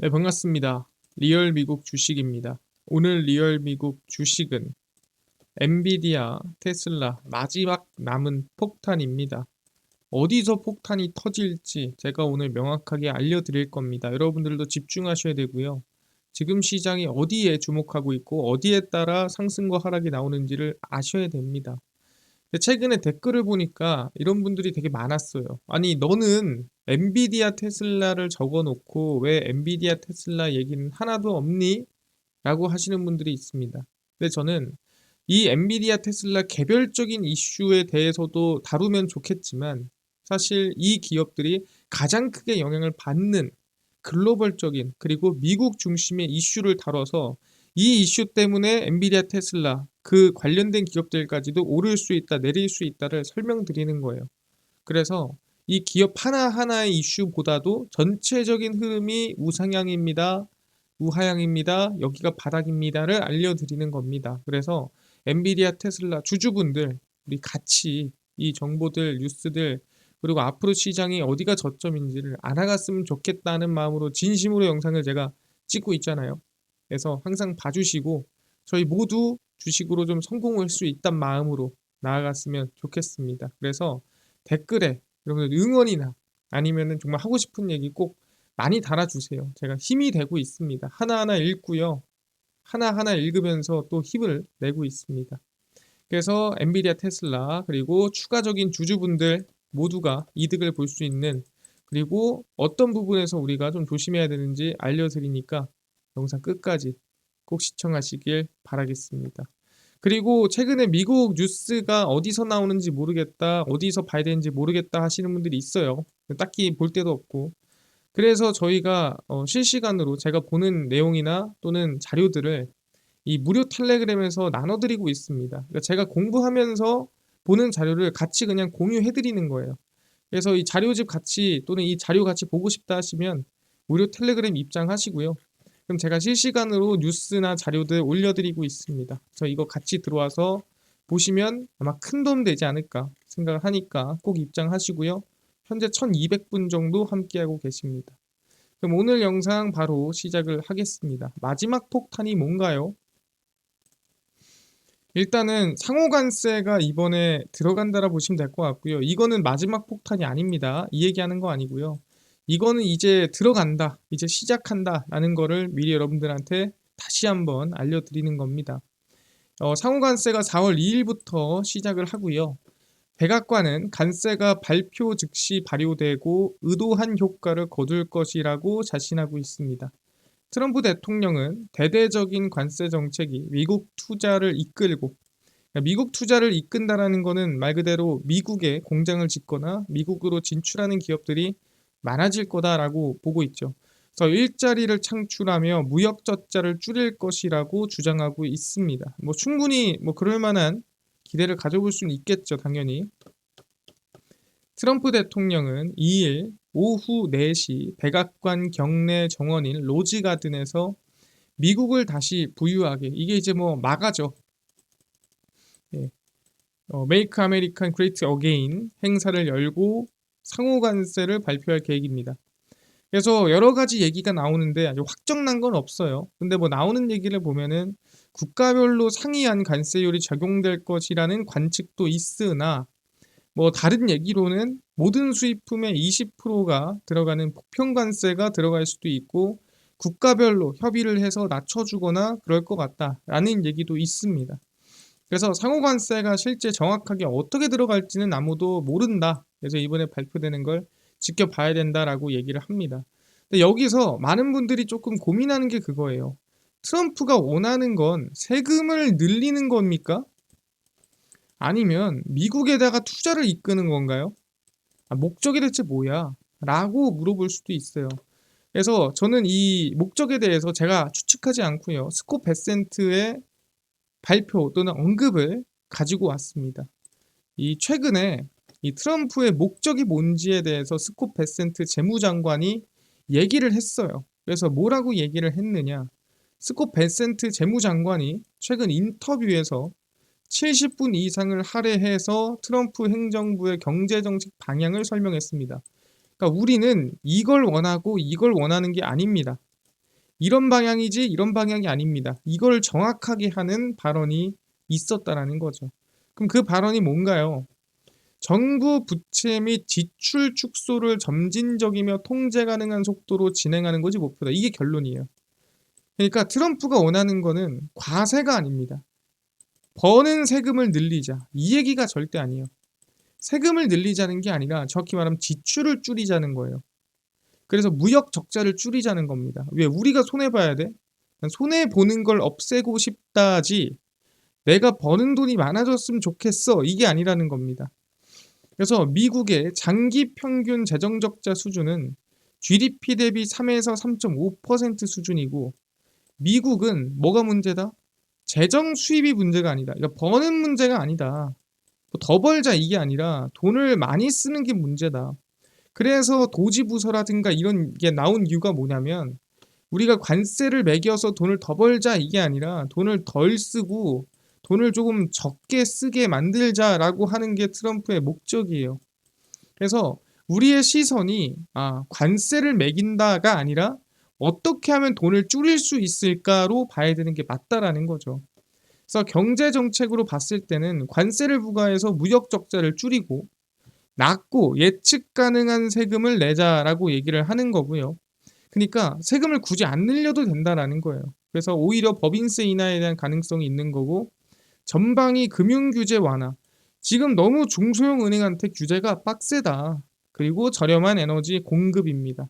네, 반갑습니다. 리얼 미국 주식입니다. 오늘 리얼 미국 주식은 엔비디아, 테슬라 마지막 남은 폭탄입니다. 어디서 폭탄이 터질지 제가 오늘 명확하게 알려드릴 겁니다. 여러분들도 집중하셔야 되고요. 지금 시장이 어디에 주목하고 있고 어디에 따라 상승과 하락이 나오는지를 아셔야 됩니다. 근데 최근에 댓글을 보니까 이런 분들이 되게 많았어요. 아니, 너는 엔비디아 테슬라를 적어놓고 왜 엔비디아 테슬라 얘기는 하나도 없니? 라고 하시는 분들이 있습니다. 근데 저는 이 엔비디아 테슬라 개별적인 이슈에 대해서도 다루면 좋겠지만 사실 이 기업들이 가장 크게 영향을 받는 글로벌적인 그리고 미국 중심의 이슈를 다뤄서 이 이슈 때문에 엔비디아 테슬라 그 관련된 기업들까지도 오를 수 있다 내릴 수 있다를 설명드리는 거예요. 그래서 이 기업 하나하나의 이슈보다도 전체적인 흐름이 우상향입니다, 우하향입니다, 여기가 바닥입니다를 알려드리는 겁니다. 그래서 엔비디아 테슬라 주주분들 우리 같이 이 정보들 뉴스들 그리고 앞으로 시장이 어디가 저점인지를 알아갔으면 좋겠다는 마음으로 진심으로 영상을 제가 찍고 있잖아요. 그래서 항상 봐주시고 저희 모두 주식으로 좀 성공할 수 있단 마음으로 나아갔으면 좋겠습니다. 그래서 댓글에 여러분들 응원이나 아니면은 정말 하고 싶은 얘기 꼭 많이 달아주세요. 제가 힘이 되고 있습니다. 하나하나 읽고요. 하나하나 읽으면서 또 힘을 내고 있습니다. 그래서 엔비디아 테슬라 그리고 추가적인 주주분들 모두가 이득을 볼 수 있는 그리고 어떤 부분에서 우리가 좀 조심해야 되는지 알려드리니까 영상 끝까지 꼭 시청하시길 바라겠습니다. 그리고 최근에 미국 뉴스가 어디서 나오는지 모르겠다, 어디서 봐야 되는지 모르겠다 하시는 분들이 있어요. 딱히 볼 데도 없고. 그래서 저희가 실시간으로 제가 보는 내용이나 또는 자료들을 이 무료 텔레그램에서 나눠드리고 있습니다. 그러니까 제가 공부하면서 보는 자료를 같이 그냥 공유해드리는 거예요. 그래서 이 자료집 같이 또는 이 자료 같이 보고 싶다 하시면 무료 텔레그램 입장하시고요. 그럼 제가 실시간으로 뉴스나 자료들 올려드리고 있습니다. 그래서 이거 같이 들어와서 보시면 아마 큰 도움 되지 않을까 생각을 하니까 꼭 입장하시고요. 현재 1200분 정도 함께하고 계십니다. 그럼 오늘 영상 바로 시작을 하겠습니다. 마지막 폭탄이 뭔가요? 일단은 상호관세가 이번에 들어간다라 보시면 될 것 같고요. 이거는 마지막 폭탄이 아닙니다. 이 얘기하는 거 아니고요. 이거는 이제 들어간다, 이제 시작한다 라는 거를 미리 여러분들한테 다시 한번 알려드리는 겁니다. 상호관세가 4월 2일부터 시작을 하고요. 백악관은 관세가 발표 즉시 발효되고 의도한 효과를 거둘 것이라고 자신하고 있습니다. 트럼프 대통령은 대대적인 관세 정책이 미국 투자를 이끌고, 그러니까 미국 투자를 이끈다라는 것은 말 그대로 미국에 공장을 짓거나 미국으로 진출하는 기업들이 많아질 거다라고 보고 있죠. 그래서 일자리를 창출하며 무역 적자를 줄일 것이라고 주장하고 있습니다. 충분히 그럴 만한 기대를 가져볼 수는 있겠죠, 당연히. 트럼프 대통령은 2일 오후 4시 백악관 경내 정원인 로즈가든에서 미국을 다시 부유하게, 이게 이제 마가죠. 예. Make America Great Again 행사를 열고 상호관세를 발표할 계획입니다. 그래서 여러 가지 얘기가 나오는데 아직 확정난 건 없어요. 근데 나오는 얘기를 보면은 국가별로 상이한 관세율이 적용될 것이라는 관측도 있으나 다른 얘기로는 모든 수입품의 20%가 들어가는 보편관세가 들어갈 수도 있고 국가별로 협의를 해서 낮춰주거나 그럴 것 같다라는 얘기도 있습니다. 그래서 상호관세가 실제 정확하게 어떻게 들어갈지는 아무도 모른다. 그래서 이번에 발표되는 걸 지켜봐야 된다라고 얘기를 합니다. 근데 여기서 많은 분들이 조금 고민하는 게 그거예요. 트럼프가 원하는 건 세금을 늘리는 겁니까? 아니면 미국에다가 투자를 이끄는 건가요? 목적이 대체 뭐야? 라고 물어볼 수도 있어요. 그래서 저는 이 목적에 대해서 제가 추측하지 않고요. 스콧 베센트의 발표 또는 언급을 가지고 왔습니다. 이 최근에 이 트럼프의 목적이 뭔지에 대해서 스콧 베센트 재무장관이 얘기를 했어요. 그래서 뭐라고 얘기를 했느냐? 스콧 베센트 재무장관이 최근 인터뷰에서 70분 이상을 할애해서 트럼프 행정부의 경제정책 방향을 설명했습니다. 그러니까 우리는 이걸 원하고 이걸 원하는 게 아닙니다. 이런 방향이지 이런 방향이 아닙니다. 이걸 정확하게 하는 발언이 있었다라는 거죠. 그럼 그 발언이 뭔가요? 정부 부채 및 지출 축소를 점진적이며 통제 가능한 속도로 진행하는 것이 목표다. 이게 결론이에요. 그러니까 트럼프가 원하는 거는 과세가 아닙니다. 버는 세금을 늘리자. 이 얘기가 절대 아니에요. 세금을 늘리자는 게 아니라 정확히 말하면 지출을 줄이자는 거예요. 그래서 무역 적자를 줄이자는 겁니다. 왜? 우리가 손해봐야 돼? 손해보는 걸 없애고 싶다지 내가 버는 돈이 많아졌으면 좋겠어. 이게 아니라는 겁니다. 그래서 미국의 장기 평균 재정 적자 수준은 GDP 대비 3에서 3.5% 수준이고 미국은 뭐가 문제다? 재정 수입이 문제가 아니다. 그러니까 버는 문제가 아니다. 더 벌자 이게 아니라 돈을 많이 쓰는 게 문제다. 그래서 도지부서라든가 이런 게 나온 이유가 뭐냐면 우리가 관세를 매겨서 돈을 더 벌자 이게 아니라 돈을 덜 쓰고 돈을 조금 적게 쓰게 만들자라고 하는 게 트럼프의 목적이에요. 그래서 우리의 시선이 관세를 매긴다가 아니라 어떻게 하면 돈을 줄일 수 있을까로 봐야 되는 게 맞다라는 거죠. 그래서 경제 정책으로 봤을 때는 관세를 부과해서 무역 적자를 줄이고 낮고 예측 가능한 세금을 내자라고 얘기를 하는 거고요. 그러니까 세금을 굳이 안 늘려도 된다라는 거예요. 그래서 오히려 법인세 인하에 대한 가능성이 있는 거고 전방위 금융 규제 완화. 지금 너무 중소형 은행한테 규제가 빡세다. 그리고 저렴한 에너지 공급입니다.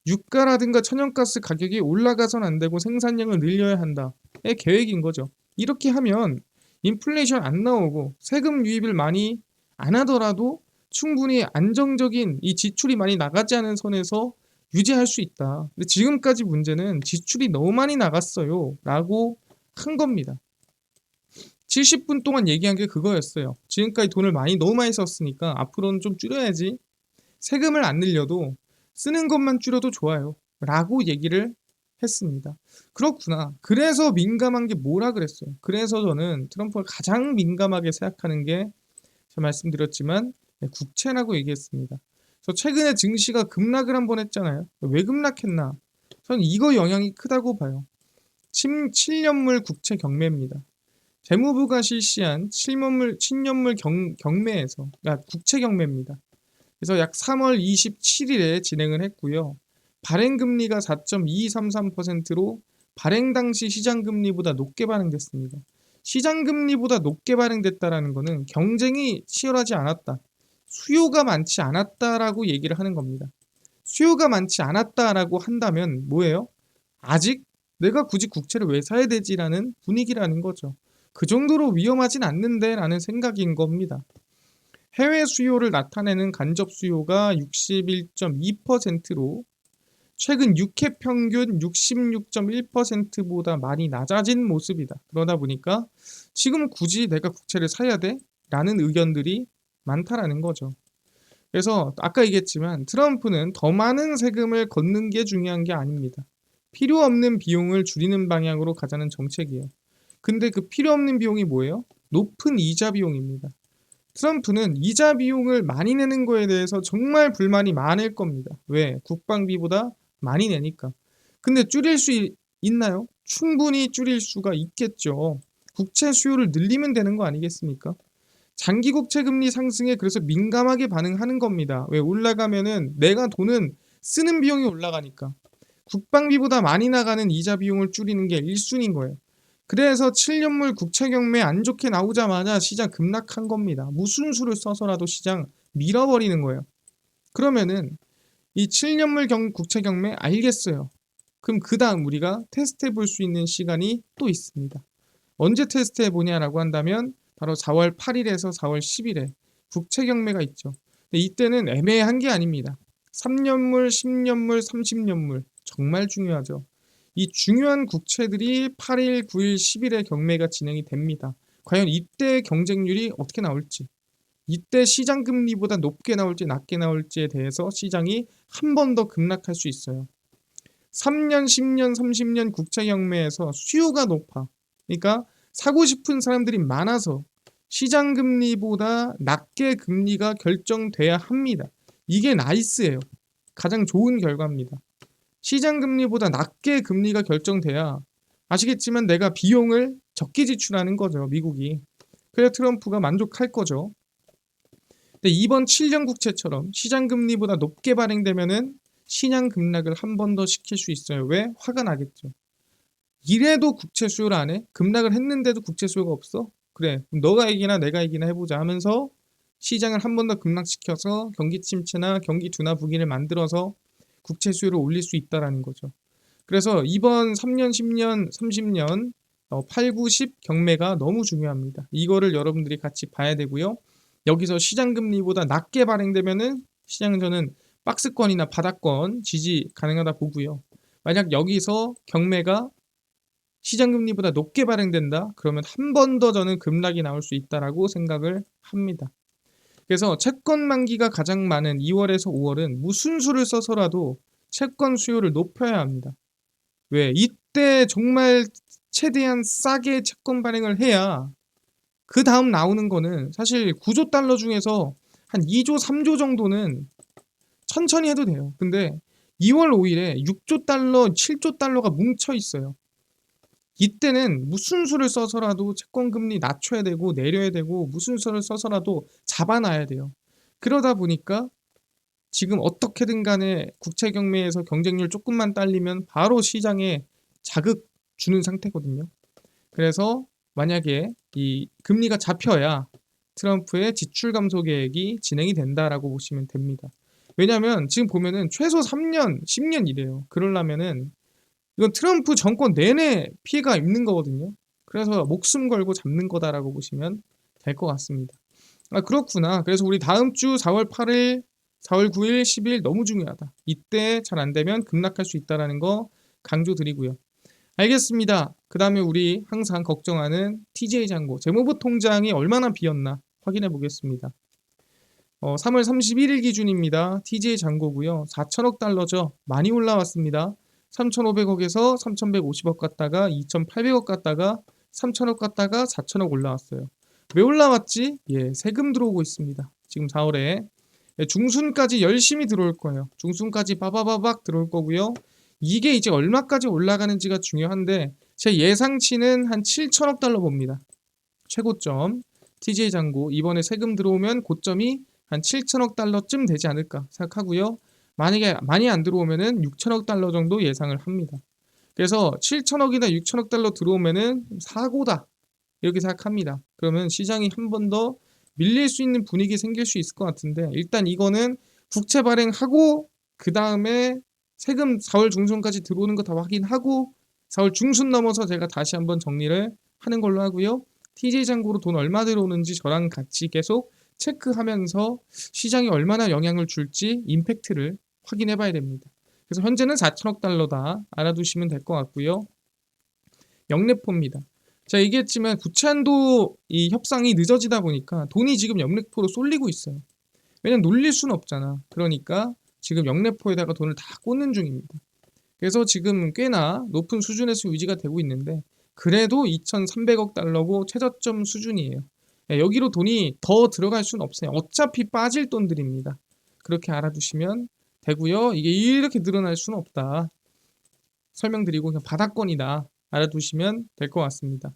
유가라든가 천연가스 가격이 올라가선 안 되고 생산량을 늘려야 한다의 계획인 거죠. 이렇게 하면 인플레이션 안 나오고 세금 유입을 많이 안 하더라도 충분히 안정적인 이 지출이 많이 나가지 않은 선에서 유지할 수 있다. 근데 지금까지 문제는 지출이 너무 많이 나갔어요. 라고 한 겁니다. 70분 동안 얘기한 게 그거였어요. 지금까지 돈을 너무 많이 썼으니까 앞으로는 좀 줄여야지. 세금을 안 늘려도 쓰는 것만 줄여도 좋아요. 라고 얘기를 했습니다. 그렇구나. 그래서 민감한 게 뭐라 그랬어요. 그래서 저는 트럼프가 가장 민감하게 생각하는 게 제가 말씀드렸지만 국채라고 얘기했습니다. 그래서 최근에 증시가 급락을 한번 했잖아요. 왜 급락했나? 저는 이거 영향이 크다고 봐요. 7년물 국채 경매입니다. 재무부가 실시한 7년물 경매에서 국채 경매입니다. 그래서 약 3월 27일에 진행을 했고요. 발행금리가 4.2233%로 발행 당시 시장금리보다 높게 발행됐습니다. 시장금리보다 높게 발행됐다는 것은 경쟁이 치열하지 않았다. 수요가 많지 않았다라고 얘기를 하는 겁니다. 수요가 많지 않았다라고 한다면 뭐예요? 아직 내가 굳이 국채를 왜 사야 되지라는 분위기라는 거죠. 그 정도로 위험하진 않는데 라는 생각인 겁니다. 해외 수요를 나타내는 간접 수요가 61.2%로 최근 6회 평균 66.1%보다 많이 낮아진 모습이다. 그러다 보니까 지금 굳이 내가 국채를 사야 돼? 라는 의견들이 많다라는 거죠. 그래서 아까 얘기했지만 트럼프는 더 많은 세금을 걷는 게 중요한 게 아닙니다. 필요 없는 비용을 줄이는 방향으로 가자는 정책이에요. 근데 그 필요 없는 비용이 뭐예요? 높은 이자 비용입니다. 트럼프는 이자 비용을 많이 내는 거에 대해서 정말 불만이 많을 겁니다. 왜? 국방비보다 많이 내니까. 근데 줄일 수 있나요? 충분히 줄일 수가 있겠죠. 국채 수요를 늘리면 되는 거 아니겠습니까? 장기 국채 금리 상승에 그래서 민감하게 반응하는 겁니다. 왜? 올라가면은 내가 돈은 쓰는 비용이 올라가니까. 국방비보다 많이 나가는 이자 비용을 줄이는 게 1순위인 거예요. 그래서 7년물 국채 경매 안 좋게 나오자마자 시장 급락한 겁니다. 무슨 수를 써서라도 시장 밀어버리는 거예요. 그러면은 이 7년물 국채 경매 알겠어요. 그럼 그 다음 우리가 테스트해 볼 수 있는 시간이 또 있습니다. 언제 테스트해 보냐라고 한다면 바로 4월 8일에서 4월 10일에 국채 경매가 있죠. 근데 이때는 애매한 게 아닙니다. 3년물, 10년물, 30년물 정말 중요하죠. 이 중요한 국채들이 8일, 9일, 10일에 경매가 진행이 됩니다. 과연 이때 경쟁률이 어떻게 나올지, 이때 시장 금리보다 높게 나올지 낮게 나올지에 대해서 시장이 한 번 더 급락할 수 있어요. 3년, 10년, 30년 국채 경매에서 수요가 높아. 그러니까 사고 싶은 사람들이 많아서 시장 금리보다 낮게 금리가 결정돼야 합니다. 이게 나이스예요. 가장 좋은 결과입니다. 시장 금리보다 낮게 금리가 결정돼야 아시겠지만 내가 비용을 적게 지출하는 거죠, 미국이. 그래야 트럼프가 만족할 거죠. 근데 이번 7년 국채처럼 시장 금리보다 높게 발행되면은 시장 급락을 한 번 더 시킬 수 있어요. 왜? 화가 나겠죠. 이래도 국채 수요를 안 해? 급락을 했는데도 국채 수요가 없어? 그래, 그럼 너가 이기나 내가 이기나 해보자 하면서 시장을 한 번 더 급락시켜서 경기 침체나 경기 둔화 부기를 만들어서 국채 수요를 올릴 수 있다라는 거죠. 그래서 이번 3년, 10년, 30년 8, 9, 10 경매가 너무 중요합니다. 이거를 여러분들이 같이 봐야 되고요. 여기서 시장 금리보다 낮게 발행되면은 시장은 저는 박스권이나 바닥권 지지 가능하다 보고요. 만약 여기서 경매가 시장 금리보다 높게 발행된다? 그러면 한 번 더 저는 급락이 나올 수 있다라고 생각을 합니다. 그래서 채권 만기가 가장 많은 2월에서 5월은 무슨 수를 써서라도 채권 수요를 높여야 합니다. 왜? 이때 정말 최대한 싸게 채권 발행을 해야 그 다음 나오는 거는 사실 9조 달러 중에서 한 2조, 3조 정도는 천천히 해도 돼요. 근데 2월 5일에 6조 달러, 7조 달러가 뭉쳐 있어요. 이때는 무슨 수를 써서라도 채권 금리 낮춰야 되고 내려야 되고 무슨 수를 써서라도 잡아놔야 돼요. 그러다 보니까 지금 어떻게든 간에 국채 경매에서 경쟁률 조금만 딸리면 바로 시장에 자극 주는 상태거든요. 그래서 만약에 이 금리가 잡혀야 트럼프의 지출 감소 계획이 진행이 된다라고 보시면 됩니다. 왜냐하면 지금 보면은 최소 3년, 10년 이래요. 그러려면은 이건 트럼프 정권 내내 피해가 있는 거거든요. 그래서 목숨 걸고 잡는 거다라고 보시면 될 것 같습니다. 아, 그렇구나. 그래서 우리 다음 주 4월 8일, 4월 9일, 10일 너무 중요하다. 이때 잘 안 되면 급락할 수 있다라는 거 강조드리고요. 알겠습니다. 그 다음에 우리 항상 걱정하는 TJ 잔고 재무부 통장이 얼마나 비었나 확인해 보겠습니다. 3월 31일 기준입니다. TJ 잔고고요. 4천억 달러죠. 많이 올라왔습니다. 3,500억에서 3,150억 갔다가 2,800억 갔다가 3,000억 갔다가 4,000억 올라왔어요. 왜 올라왔지? 예, 세금 들어오고 있습니다. 지금 4월에 중순까지 열심히 들어올 거예요. 중순까지 바바바박 들어올 거고요. 이게 이제 얼마까지 올라가는지가 중요한데 제 예상치는 한 7천억 달러 봅니다. 최고점 TJ 잔고 이번에 세금 들어오면 고점이 한 7천억 달러쯤 되지 않을까 생각하고요. 만약에 많이 안 들어오면은 6천억 달러 정도 예상을 합니다. 그래서 7천억이나 6천억 달러 들어오면은 사고다 이렇게 생각합니다. 그러면 시장이 한 번 더 밀릴 수 있는 분위기 생길 수 있을 것 같은데 일단 이거는 국채 발행하고 그 다음에 세금 4월 중순까지 들어오는 거 다 확인하고 4월 중순 넘어서 제가 다시 한번 정리를 하는 걸로 하고요. TJ 잔고로 돈 얼마 들어오는지 저랑 같이 계속 체크하면서 시장이 얼마나 영향을 줄지 임팩트를 확인해 봐야 됩니다. 그래서 현재는 4천억 달러다 알아두시면 될 것 같고요. 영래포입니다. 제가 얘기했지만 구체한도 이 협상이 늦어지다 보니까 돈이 지금 영래포로 쏠리고 있어요. 왜냐면 놀릴 수는 없잖아. 그러니까 지금 영래포에다가 돈을 다 꽂는 중입니다. 그래서 지금 꽤나 높은 수준에서 유지가 되고 있는데 그래도 2,300억 달러고 최저점 수준이에요. 여기로 돈이 더 들어갈 수는 없어요. 어차피 빠질 돈들입니다. 그렇게 알아두시면 되고요. 이게 이렇게 늘어날 수는 없다. 설명드리고 그냥 바닥권이다. 알아두시면 될 것 같습니다.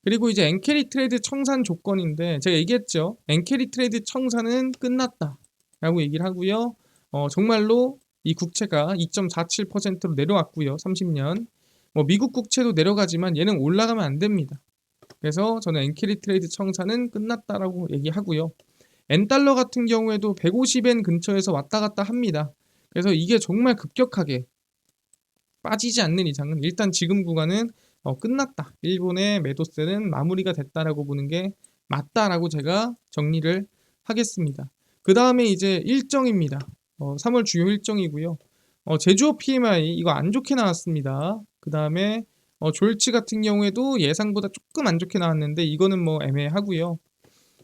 그리고 이제 엔캐리 트레이드 청산 조건인데 제가 얘기했죠. 엔캐리 트레이드 청산은 끝났다. 라고 얘기를 하고요. 정말로 이 국채가 2.47%로 내려왔고요. 30년. 미국 국채도 내려가지만 얘는 올라가면 안 됩니다. 그래서 저는 엔캐리 트레이드 청산은 끝났다라고 얘기하고요. 엔달러 같은 경우에도 150엔 근처에서 왔다 갔다 합니다. 그래서 이게 정말 급격하게 빠지지 않는 이상은 일단 지금 구간은 끝났다. 일본의 매도세는 마무리가 됐다라고 보는 게 맞다라고 제가 정리를 하겠습니다. 그 다음에 이제 일정입니다. 3월 주요 일정이고요. 제조업 PMI 이거 안 좋게 나왔습니다. 그 다음에 졸지 같은 경우에도 예상보다 조금 안 좋게 나왔는데 이거는 뭐 애매하고요.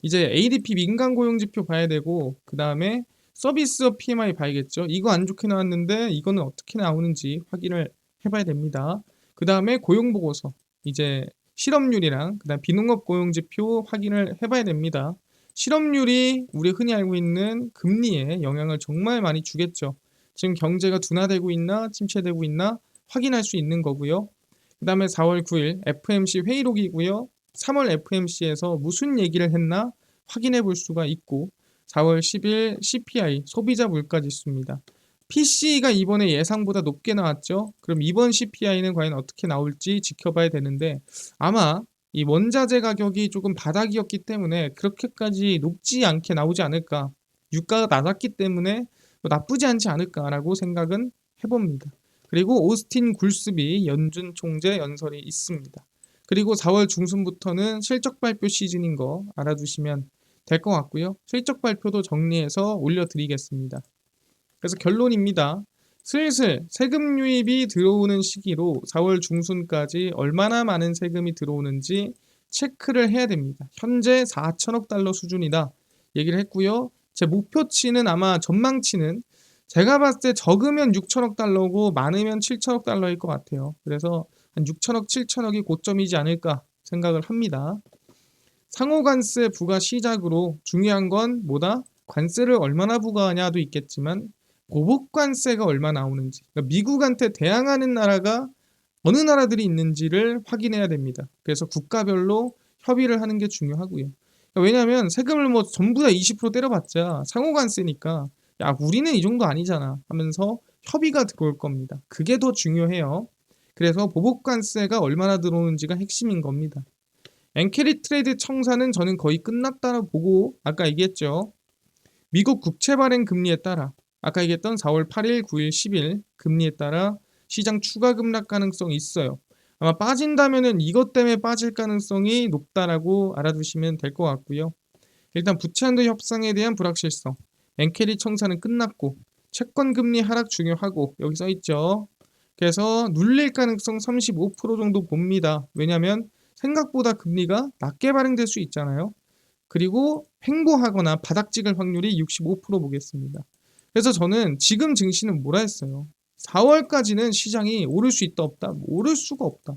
이제 ADP 민간 고용지표 봐야 되고 그 다음에 서비스업 PMI 봐야겠죠. 이거 안 좋게 나왔는데 이거는 어떻게 나오는지 확인을 해봐야 됩니다. 그 다음에 고용보고서 이제 실업률이랑 그 다음 비농업 고용지표 확인을 해봐야 됩니다. 실업률이 우리 흔히 알고 있는 금리에 영향을 정말 많이 주겠죠. 지금 경제가 둔화되고 있나 침체되고 있나 확인할 수 있는 거고요. 그 다음에 4월 9일 FMC 회의록이고요. 3월 FMC에서 무슨 얘기를 했나 확인해 볼 수가 있고 4월 10일 CPI 소비자 물가지수입니다. PC가 이번에 예상보다 높게 나왔죠. 그럼 이번 CPI는 과연 어떻게 나올지 지켜봐야 되는데 아마 이 원자재 가격이 조금 바닥이었기 때문에 그렇게까지 높지 않게 나오지 않을까. 유가가 낮았기 때문에 나쁘지 않지 않을까라고 생각은 해봅니다. 그리고 오스틴 굴스비 연준 총재 연설이 있습니다. 그리고 4월 중순부터는 실적 발표 시즌인 거 알아두시면 될 것 같고요. 실적 발표도 정리해서 올려드리겠습니다. 그래서 결론입니다. 슬슬 세금 유입이 들어오는 시기로 4월 중순까지 얼마나 많은 세금이 들어오는지 체크를 해야 됩니다. 현재 4천억 달러 수준이다 얘기를 했고요. 제 목표치는 아마 전망치는 제가 봤을 때 적으면 6천억 달러고 많으면 7천억 달러일 것 같아요. 그래서 한 6천억, 7천억이 고점이지 않을까 생각을 합니다. 상호관세 부과 시작으로 중요한 건 뭐다? 관세를 얼마나 부과하냐도 있겠지만 보복관세가 얼마 나오는지, 그러니까 미국한테 대항하는 나라가 어느 나라들이 있는지를 확인해야 됩니다. 그래서 국가별로 협의를 하는 게 중요하고요. 그러니까 왜냐하면 세금을 뭐 전부 다 20% 때려봤자 상호관세니까 야 우리는 이 정도 아니잖아 하면서 협의가 들어올 겁니다. 그게 더 중요해요. 그래서 보복관세가 얼마나 들어오는지가 핵심인 겁니다. 엔캐리 트레이드 청산은 저는 거의 끝났다고 보고 아까 얘기했죠. 미국 국채 발행 금리에 따라 아까 얘기했던 4월 8일, 9일, 10일 금리에 따라 시장 추가 급락 가능성이 있어요. 아마 빠진다면은 이것 때문에 빠질 가능성이 높다라고 알아두시면 될 것 같고요. 일단 부채 한도 협상에 대한 불확실성. 엔캐리 청산은 끝났고 채권 금리 하락 중요하고 여기 써 있죠. 그래서 눌릴 가능성 35% 정도 봅니다. 왜냐하면 생각보다 금리가 낮게 발행될 수 있잖아요. 그리고 횡보하거나 바닥 찍을 확률이 65% 보겠습니다. 그래서 저는 지금 증시는 뭐라 했어요? 4월까지는 시장이 오를 수 있다 없다? 오를 수가 없다.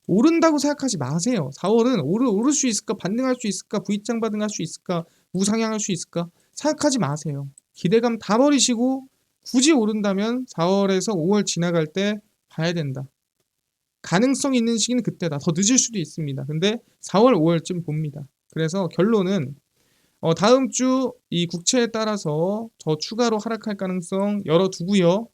오른다고 생각하지 마세요. 4월은 오를 수 있을까? 반등할 수 있을까? V장 반등할 수 있을까? 우상향할 수 있을까? 생각하지 마세요. 기대감 다 버리시고 굳이 오른다면 4월에서 5월 지나갈 때 봐야 된다. 가능성 있는 시기는 그때다. 더 늦을 수도 있습니다. 근데 4월, 5월쯤 봅니다. 그래서 결론은 다음 주 이 국채에 따라서 더 추가로 하락할 가능성 열어두고요.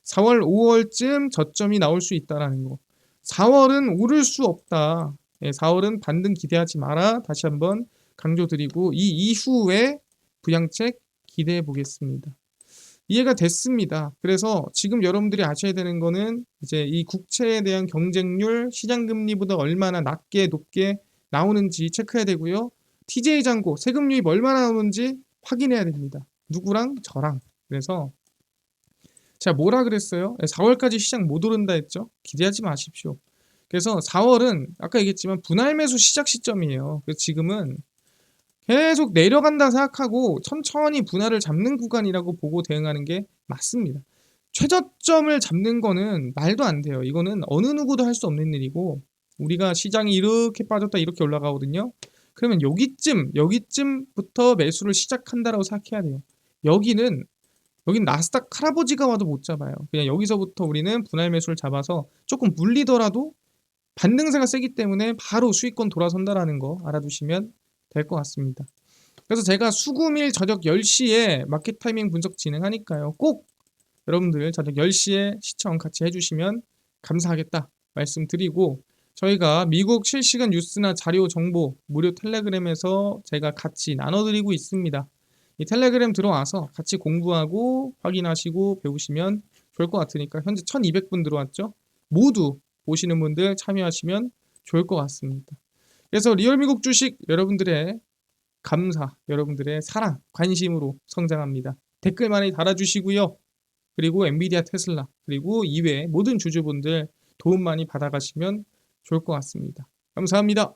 4월, 5월쯤 저점이 나올 수 있다라는 거. 4월은 오를 수 없다. 4월은 반등 기대하지 마라. 다시 한번 강조드리고 이 이후에 부양책 기대해 보겠습니다. 이해가 됐습니다. 그래서 지금 여러분들이 아셔야 되는 거는 이제 이 국채에 대한 경쟁률 시장 금리보다 얼마나 낮게 높게 나오는지 체크해야 되고요. TJ 잔고 세금 유입 얼마나 나오는지 확인해야 됩니다. 누구랑? 저랑. 그래서 제가 뭐라 그랬어요? 4월까지 시장 못 오른다 했죠? 기대하지 마십시오. 그래서 4월은 아까 얘기했지만 분할 매수 시작 시점이에요. 그래서 지금은 계속 내려간다 생각하고 천천히 분할을 잡는 구간이라고 보고 대응하는 게 맞습니다. 최저점을 잡는 거는 말도 안 돼요. 이거는 어느 누구도 할 수 없는 일이고 우리가 시장이 이렇게 빠졌다 이렇게 올라가거든요. 그러면 여기쯤부터 매수를 시작한다라고 생각해야 돼요. 여긴 나스닥 할아버지가 와도 못 잡아요. 그냥 여기서부터 우리는 분할 매수를 잡아서 조금 물리더라도 반등세가 세기 때문에 바로 수익권 돌아선다라는 거 알아두시면 될 것 같습니다. 그래서 제가 수금일 저녁 10시에 마켓 타이밍 분석 진행하니까요. 꼭 여러분들 저녁 10시에 시청 같이 해주시면 감사하겠다 말씀드리고 저희가 미국 실시간 뉴스나 자료 정보 무료 텔레그램에서 제가 같이 나눠드리고 있습니다. 이 텔레그램 들어와서 같이 공부하고 확인하시고 배우시면 좋을 것 같으니까 현재 1200분 들어왔죠? 모두 보시는 분들 참여하시면 좋을 것 같습니다. 그래서 리얼 미국 주식 여러분들의 감사, 여러분들의 사랑, 관심으로 성장합니다. 댓글 많이 달아주시고요. 그리고 엔비디아, 테슬라, 그리고 이외의 모든 주주분들 도움 많이 받아가시면 좋을 것 같습니다. 감사합니다.